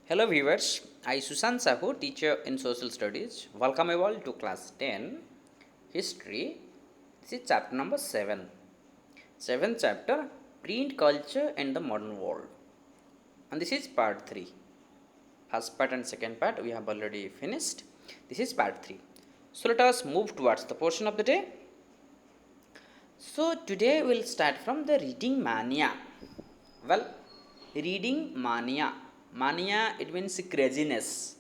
Hello viewers, I Sushant Sahu, teacher in social studies. Welcome you all to class 10 history. This is chapter number 7. Seventh chapter, print culture and the modern world. And this is part 3. First part and second part we have already finished. This is part 3. So let us move towards the portion of the day. So today we'll start from the reading mania. Well, reading mania. Mania, it means craziness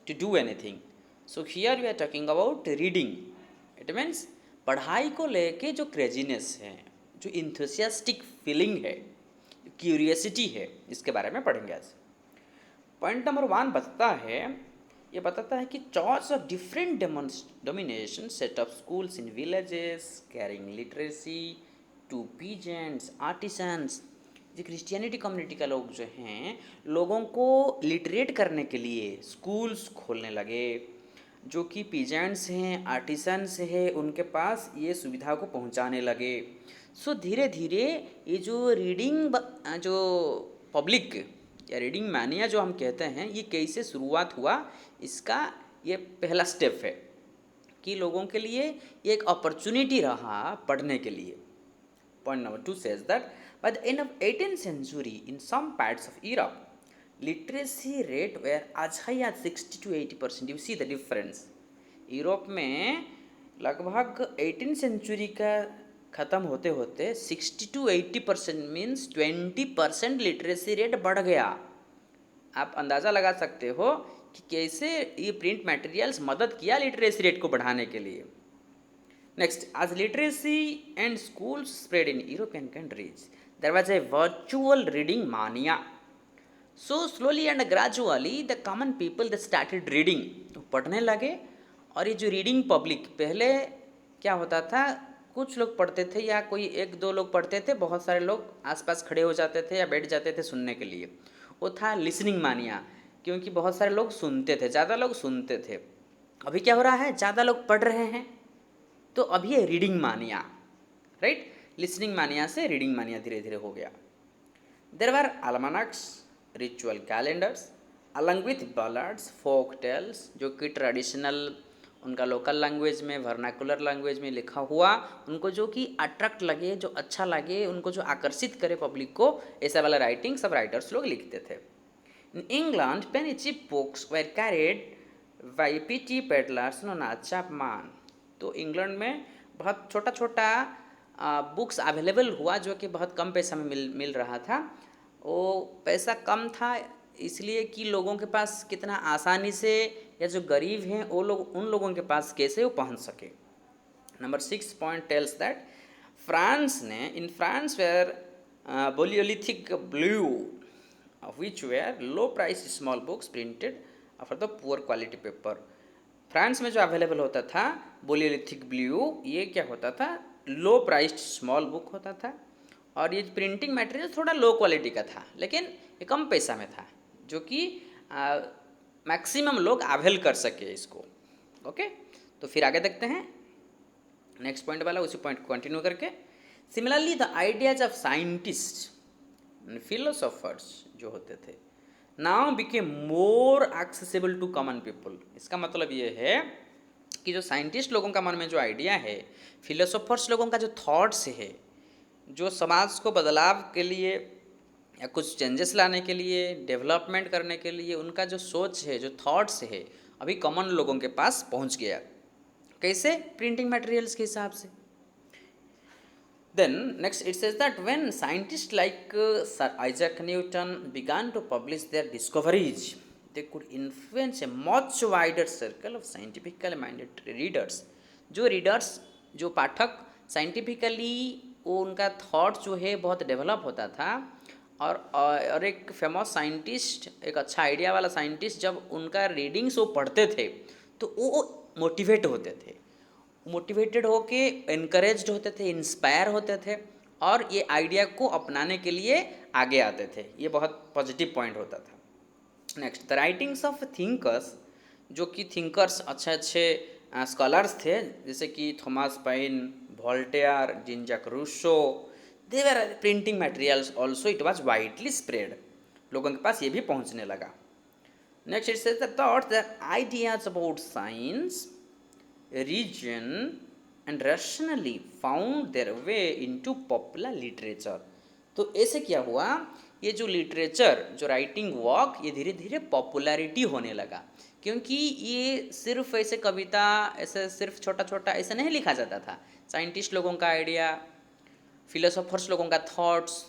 to do anything. So here we are talking about reading. It means पढ़ाई को लेके जो craziness है, जो enthusiastic feeling है, curiosity है, इसके बारे में पढ़ेंगे आज. पॉइंट नंबर 1 बताता है, ये बताता है कि choice of different domination set of schools in villages carrying literacy to peasants artisans. जो क्रिश्चियनिटी कम्युनिटी का लोग जो हैं, लोगों को लिटरेट करने के लिए स्कूल्स खोलने लगे. जो कि पीजेंट्स हैं, आर्टिसंस हैं, उनके पास ये सुविधा को पहुंचाने लगे. सो धीरे धीरे ये जो रीडिंग जो पब्लिक या रीडिंग मैनिया जो हम कहते हैं, ये कैसे शुरुआत हुआ, इसका ये पहला स्टेप है कि लोगों के लिए ये एक अपॉर्चुनिटी रहा पढ़ने के लिए. Point number 2 says that by the end of 18th century in some parts of Europe, literacy rate were as high as 60 to 80%. You see the difference. Europe में लगभग 18th सेंचुरी का ख़त्म होते होते 60 to 80% मीन्स 20% लिटरेसी रेट बढ़ गया. आप अंदाज़ा लगा सकते हो कि कैसे ये प्रिंट मटेरियल्स मदद किया लिटरेसी रेट को बढ़ाने के लिए. Next, as literacy and schools spread in European countries, there was a virtual reading mania. So slowly and gradually the common people they started reading. तो पढ़ने लगे. और ये जो रीडिंग पब्लिक, पहले क्या होता था, कुछ लोग पढ़ते थे या कोई एक दो लोग पढ़ते थे, बहुत सारे लोग आसपास खड़े हो जाते थे या बैठ जाते थे सुनने के लिए. वो था लिसनिंग मानिया, क्योंकि बहुत सारे लोग सुनते थे, ज़्यादा लोग सुनते थे. अभी क्या हो रहा है, ज़्यादा लोग पढ़ रहे हैं, तो अभी ये रीडिंग मानिया, राइट. लिसनिंग मानिया से रीडिंग मानिया धीरे धीरे हो गया. There were almanacs, ritual calendars along with ballads, folk tales, जो कि ट्रेडिशनल उनका लोकल लैंग्वेज में, वर्नाकुलर लैंग्वेज में लिखा हुआ, उनको जो कि अट्रैक्ट लगे, जो अच्छा लगे, उनको जो आकर्षित करे पब्लिक को, ऐसा वाला राइटिंग सब राइटर्स लोग लिखते थे. In England penny chip books were carried by petty peddlers known as chapman. तो इंग्लैंड में बहुत छोटा छोटा बुक्स अवेलेबल हुआ, जो कि बहुत कम पैसा में मिल रहा था. वो पैसा कम था इसलिए कि लोगों के पास कितना आसानी से, या जो गरीब हैं वो लोग, उन लोगों के पास कैसे वो पहुंच सके. Number 6 point tells that France ने, in France were Bibliotheque blue which were low price small books printed for the poor quality paper. France में जो अवेलेबल होता था बोलियोलिथिक ब्लू, ये क्या होता था, लो प्राइस्ड स्मॉल बुक होता था. और ये प्रिंटिंग मटेरियल थोड़ा लो क्वालिटी का था, लेकिन ये कम पैसा में था, जो कि मैक्सिमम लोग अवेल कर सके इसको. ओके, तो फिर आगे देखते हैं नेक्स्ट पॉइंट वाला, उसी पॉइंट को कंटिन्यू करके. Similarly the ideas of scientist philosophers जो होते थे now became more accessible to common people. इसका मतलब ये है कि जो साइंटिस्ट लोगों का मन में जो आइडिया है, फिलोसोफर्स लोगों का जो थॉट्स है, जो समाज को बदलाव के लिए या कुछ चेंजेस लाने के लिए, डेवलपमेंट करने के लिए उनका जो सोच है, जो थॉट्स है, अभी कॉमन लोगों के पास पहुंच गया. कैसे, प्रिंटिंग मटेरियल्स के हिसाब से. Then next it says that when scientists like Sir Isaac Newton began to publish their discoveries, they could influence a much wider circle of scientifically minded readers. जो रीडर्स, जो पाठक साइंटिफिकली वो उनका thought जो है बहुत डेवलप होता था. और एक फेमस साइंटिस्ट, एक अच्छा आइडिया वाला साइंटिस्ट, जब उनका रीडिंग्स वो पढ़ते थे तो वो मोटिवेट होते थे, मोटिवेटेड होके इनकरेज्ड होते थे, इंस्पायर होते थे, और ये आइडिया को अपनाने के लिए आगे आते थे. ये बहुत पॉजिटिव पॉइंट होता था. Next, the writings of thinkers, जो कि थिंकर्स अच्छे अच्छे स्कॉलर्स थे, जैसे कि Thomas Paine, Voltaire, Jean Jacques Rousseau, they were printing materials also. It was widely spread. लोगों के पास ये भी पहुंचने लगा. Next, it says the thoughts that ideas about science, religion, and rationally found their way into popular literature. तो ऐसे क्या हुआ, ये जो लिटरेचर, जो राइटिंग वर्क, ये धीरे धीरे पॉपुलैरिटी होने लगा, क्योंकि ये सिर्फ ऐसे कविता, ऐसे सिर्फ छोटा छोटा ऐसे नहीं लिखा जाता था। साइंटिस्ट लोगों का आइडिया, फिलोसोफर्स लोगों का थॉट्स,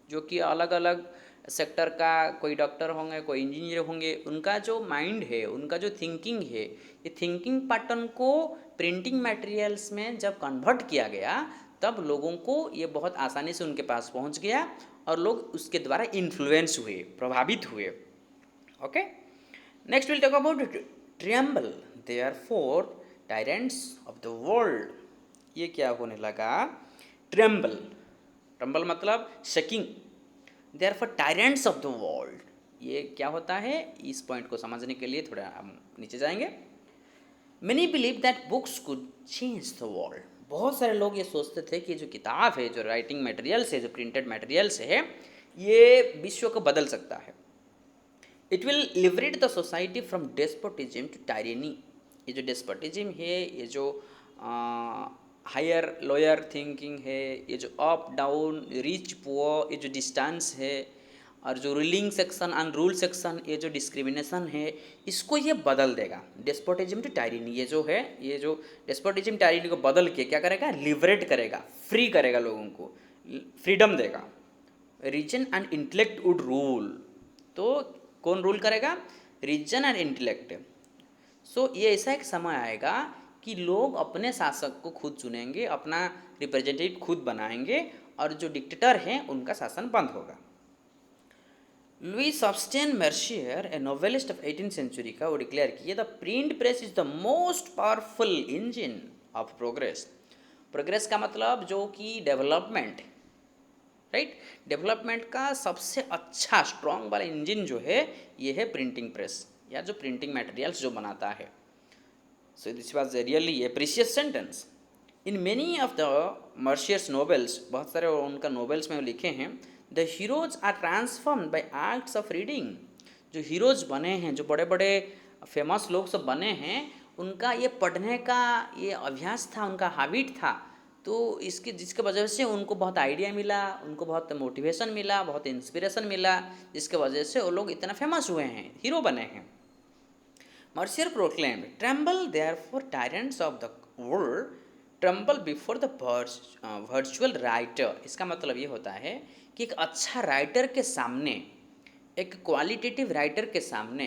जो कि अलग अलग सेक्टर का, कोई डॉक्टर होंगे, कोई इंजीनियर होंगे, उनका जो माइंड है, उनका जो थिंकिंग है, ये थिंकिंग पैटर्न को प्रिंटिंग मटेरियल्स में जब कन्वर्ट किया गया, तब लोगों को ये बहुत आसानी से उनके पास पहुंच गया और लोग उसके द्वारा इन्फ्लुएंस हुए, प्रभावित हुए। Okay, next will talk about tremble, they are for tyrants of the world. ये क्या होने लगा, ट्रेम्बल, ट्रेम्बल मतलब shaking, they are for tyrants of the world. ये क्या होता है, इस पॉइंट को समझने के लिए थोड़ा हम नीचे जाएंगे। Many believe that books could change the world. बहुत सारे लोग ये सोचते थे कि जो किताब है, जो राइटिंग मटेरियल्स है, जो प्रिंटेड मटेरियल्स है, ये विश्व को बदल सकता है। It will liberate the society from despotism to tyranny. ये जो डेस्पोटिज्म है, ये जो हायर लोअर थिंकिंग है, ये जो अप डाउन, रिच पुअर, ये जो डिस्टेंस है, और जो ruling section and rule section, ये जो डिस्क्रिमिनेशन है, इसको ये बदल देगा। डेस्पोटिज्म टू टायरेनी, ये जो है, ये जो डेस्पोटिज्म टायरेनी को बदल के क्या करेगा, लिबरेट करेगा, फ्री करेगा, लोगों को फ्रीडम देगा। Reason and intellect would rule. तो कौन रूल करेगा, रीजन एंड इंटेलेक्ट। सो ये ऐसा एक समय आएगा कि लोग अपने शासक को खुद चुनेंगे, अपना रिप्रेजेंटेटिव खुद बनाएंगे, और जो डिक्टेटर हैं उनका शासन बंद होगा। Louis Sebastien Mercier, a novelist of 18th century का, वो डिक्लेयर किए the print press is the most powerful engine of progress. Progress का मतलब जो कि डेवलपमेंट, राइट, डेवलपमेंट का सबसे अच्छा स्ट्रॉन्ग वाला इंजन जो है, ये है प्रिंटिंग प्रेस, या जो प्रिंटिंग मटेरियल्स जो बनाता है। So this was really a precious sentence. In many of the Mercier's novels, बहुत सारे उनका नोवेल्स में लिखे हैं, the heroes are transformed by acts of reading. जो हीरोज बने हैं, जो बड़े बड़े फेमस लोग सब बने हैं, उनका ये पढ़ने का ये अभ्यास था, उनका हैबिट था। तो इसके जिसके वजह से उनको बहुत आइडिया मिला, उनको बहुत मोटिवेशन मिला, बहुत इंस्पिरेशन मिला, जिसके वजह से वो लोग इतना फेमस हुए हैं, हीरो बने हैं। Mercier proclaimed, "Tremble therefore, tyrants of the world, tremble before the virtual writer." इसका मतलब ये होता है कि एक अच्छा राइटर के सामने, एक क्वालिटेटिव राइटर के सामने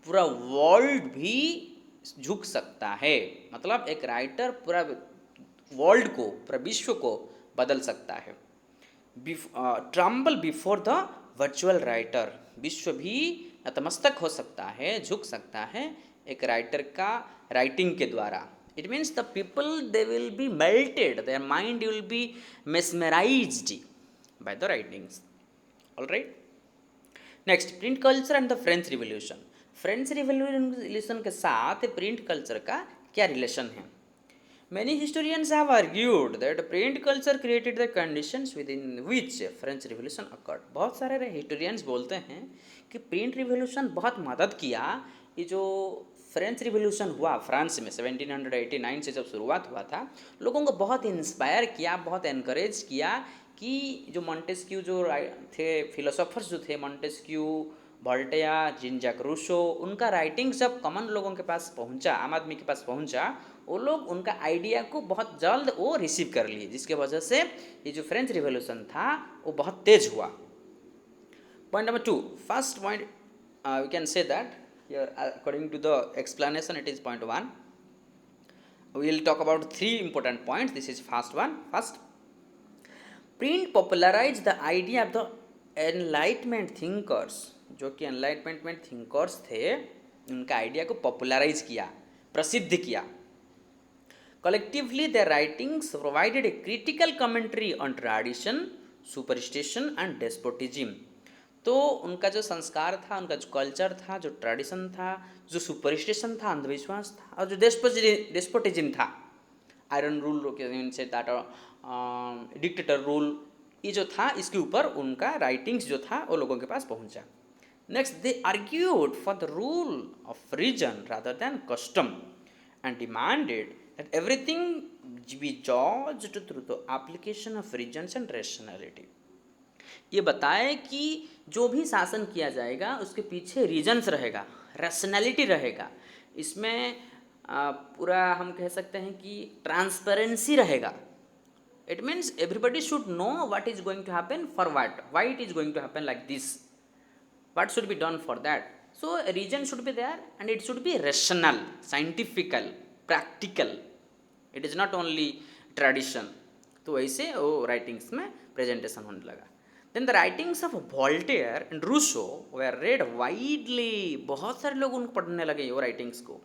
पूरा वर्ल्ड भी झुक सकता है। मतलब एक राइटर पूरा वर्ल्ड को, पूरा विश्व को बदल सकता है। Tremble before the virtual writer, विश्व भी नतमस्तक हो सकता है, झुक सकता है एक राइटर का राइटिंग के द्वारा। It means the people, they will be melted, their mind will be mesmerised by the writings. Alright, next, print culture and the French revolution. French revolution के साथ प्रिंट कल्चर का क्या रिलेशन है? Many historians have argued that print culture created the conditions within which French Revolution occurred. बहुत सारे historians बोलते हैं कि प्रिंट रिवोल्यूशन बहुत मदद किया। ये जो फ्रेंच रिवोल्यूशन हुआ फ्रांस में 1789 से जब शुरुआत हुआ था, लोगों को बहुत इंस्पायर किया, बहुत एनकरेज किया कि जो मॉन्टेस्क्यू जो थे, फिलोसोफर्स जो थे, Montesquieu, Voltaire, Jean Jacques Rousseau, उनका राइटिंग जब कॉमन लोगों के पास पहुंचा, आम आदमी के पास पहुंचा, वो लोग उनका आइडिया को बहुत जल्द वो रिसीव कर लिए, जिसके वजह से ये जो फ्रेंच रिवॉल्यूशन था वो बहुत तेज हुआ। Point number 2, first point, we can say that here according to the explanation it is point 1. We will talk about 3 important points. This is first one. First, print popularized the idea of the enlightenment thinkers. जो कि enlightenment thinkers थे, उनका idea को popularise किया, प्रसिद्ध किया। Collectively, their writings provided a critical commentary on tradition, superstition and despotism. तो उनका जो संस्कार था, उनका जो कल्चर था, जो ट्रेडिशन था, जो सुपरस्टिशन था, अंधविश्वास था, और जो डेस्पोटिज्म था, आयरन रूल से डिक्टेटर रूल, ये जो था, इसके ऊपर उनका राइटिंग्स जो था वो लोगों के पास पहुंचा। Next, they argued for the rule of region rather than custom and demanded that everything be judged through the application of regions and rationality. ये बताए कि जो भी शासन किया जाएगा उसके पीछे रीजन्स रहेगा, रैशनैलिटी रहेगा, इसमें पूरा हम कह सकते हैं कि ट्रांसपेरेंसी रहेगा. It means everybody should know what is going to happen for what, why it is going to happen like this, what should be done for that. So a region should be there and it should be rational, scientifical, practical. It is not only tradition. तो ऐसे वो writings में presentation होने लगा. Then the writings of Voltaire and Rousseau were read widely. बहुत सारे लोग उनको पढ़ने लगे वो राइटिंग्स को.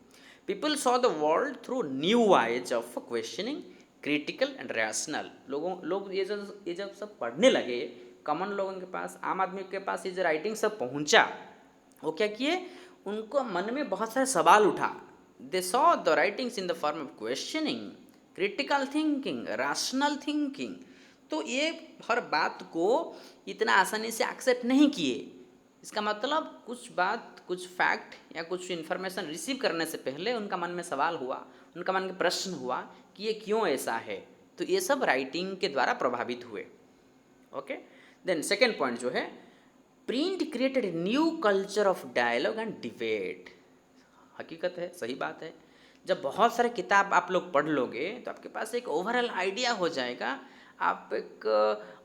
People saw the world through new eyes of questioning, critical and rational. लोग ये जब सब पढ़ने लगे, कॉमन लोगों के पास, आम आदमी के पास ये जो राइटिंग सब पहुंचा, वो क्या किए, उनको मन में बहुत सारे सवाल उठा. They saw the writings in the form of questioning, critical thinking, rational thinking. तो ये हर बात को इतना आसानी से एक्सेप्ट नहीं किए. इसका मतलब कुछ बात, कुछ फैक्ट या कुछ इन्फॉर्मेशन रिसीव करने से पहले उनका मन में सवाल हुआ, उनका मन में प्रश्न हुआ कि ये क्यों ऐसा है. तो ये सब राइटिंग के द्वारा प्रभावित हुए. ओके. देन सेकेंड पॉइंट जो है, print created new culture of dialogue and debate. हकीकत है, सही बात है. जब बहुत सारे किताब आप लोग पढ़ लोगे तो आपके पास एक ओवरऑल आइडिया हो जाएगा, आप एक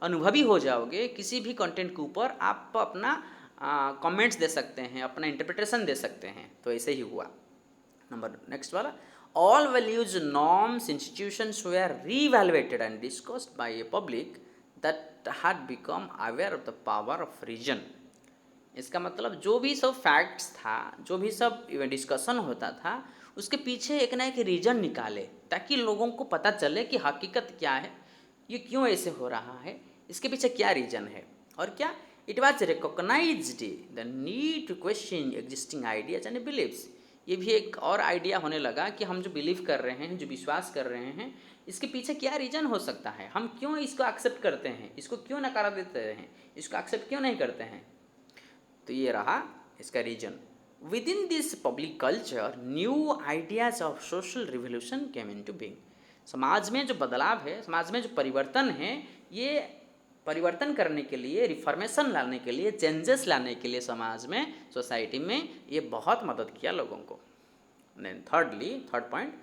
अनुभवी हो जाओगे. किसी भी कंटेंट के ऊपर आप अपना कमेंट्स दे सकते हैं, अपना इंटरप्रिटेशन दे सकते हैं. तो ऐसे ही हुआ. नंबर नेक्स्ट वाला, all values, norms, institutions were reevaluated and discussed by a public that had become aware of the power of region. इसका मतलब जो भी सब फैक्ट्स था, जो भी सब डिस्कशन होता था, उसके पीछे एक ना एक रीजन निकाले ताकि लोगों को पता चले कि हकीकत क्या है, ये क्यों ऐसे हो रहा है, इसके पीछे क्या रीजन है. और क्या, it was recognised the need to question existing ideas and beliefs. ये भी एक और आइडिया होने लगा कि हम जो बिलीव कर रहे हैं, जो विश्वास कर रहे हैं, इसके पीछे क्या रीजन हो सकता है, हम क्यों इसको एक्सेप्ट करते हैं, इसको क्यों नकार देते हैं, इसको एक्सेप्ट क्यों नहीं करते हैं. तो ये रहा इसका reason. Within this public culture new ideas of social revolution came into being. समाज में जो बदलाव है, समाज में जो परिवर्तन है, ये परिवर्तन करने के लिए, रिफॉर्मेशन लाने के लिए, चेंजेस लाने के लिए समाज में, सोसाइटी में ये बहुत मदद किया लोगों को. Then thirdly, third point,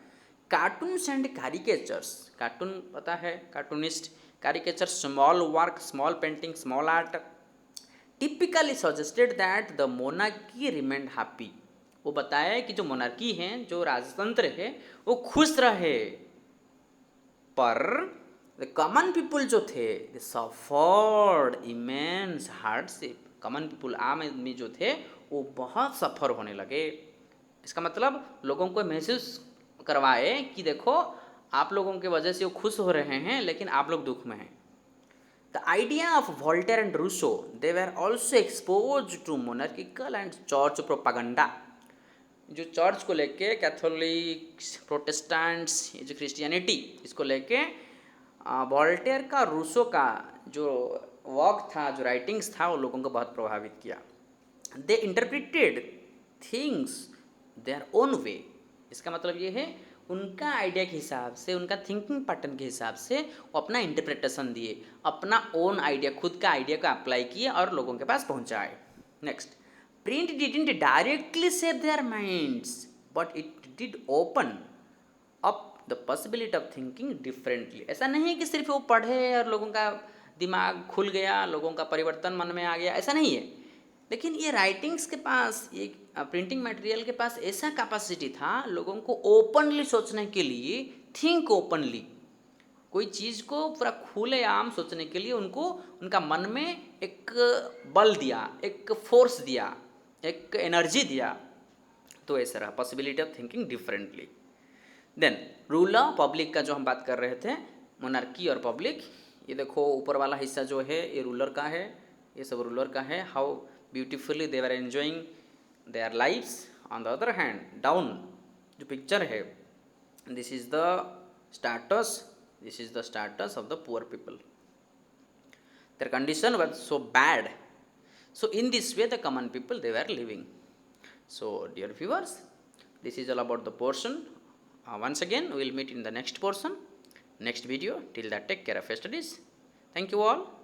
cartoons and caricatures. Cartoon पता है, cartoonist, caricature, small work, small painting, small art, typically suggested that the monarchy remained happy. वो बताया कि जो मोनार्की है, जो राजतंत्र है, वो खुश रहे. पर द कॉमन पीपुल जो थे, they suffered immense hardship. Common people, आम आदमी जो थे, वो बहुत सफ़र होने लगे. इसका मतलब लोगों को महसूस करवाए कि देखो, आप लोगों के वजह से वो खुश हो रहे हैं, लेकिन आप लोग दुख में हैं. The idea of Voltaire and Rousseau, they were also expose to monarchical and church propaganda. जो चर्च को लेके, कैथोलिक, प्रोटेस्टेंट्स, ये जो क्रिश्चियनिटी, इसको लेके वॉल्टेयर का, रूसो का जो वर्क था, जो राइटिंग्स था, वो लोगों को बहुत प्रभावित किया. They interpreted things their own way. इसका मतलब ये है, उनका आइडिया के हिसाब से, उनका थिंकिंग पैटर्न के हिसाब से वो अपना इंटरप्रिटेशन दिए, अपना ओन आइडिया, खुद का आइडिया को अप्लाई किए और लोगों के पास पहुंचाए. Next, print didn't directly shape their minds but it did open up the possibility of thinking differently. ऐसा नहीं है कि सिर्फ वो पढ़े और लोगों का दिमाग खुल गया, लोगों का परिवर्तन मन में आ गया, ऐसा नहीं है. लेकिन ये राइटिंग्स के पास, ये प्रिंटिंग मटेरियल के पास ऐसा कैपेसिटी था लोगों को ओपनली सोचने के लिए, थिंक ओपनली, कोई चीज़ को पूरा खुलेआम सोचने के लिए उनको, उनका मन में एक बल दिया, एक फोर्स दिया, एक एनर्जी दिया. तो ऐसा रहा possibility of thinking differently. Then ruler public का जो हम बात कर रहे थे, मोनार्की और पब्लिक, ये देखो ऊपर वाला हिस्सा जो है ये रूलर का है, ये सब रूलर का है. How beautifully they were enjoying their lives. On the other hand, down जो पिक्चर है, this is the status, this is the status of the poor people. Their condition was so bad. So in this way the common people they were living. So dear viewers, this is all about the portion. Once again we will meet in the next portion, next video. Till that, take care of your studies. Thank you all.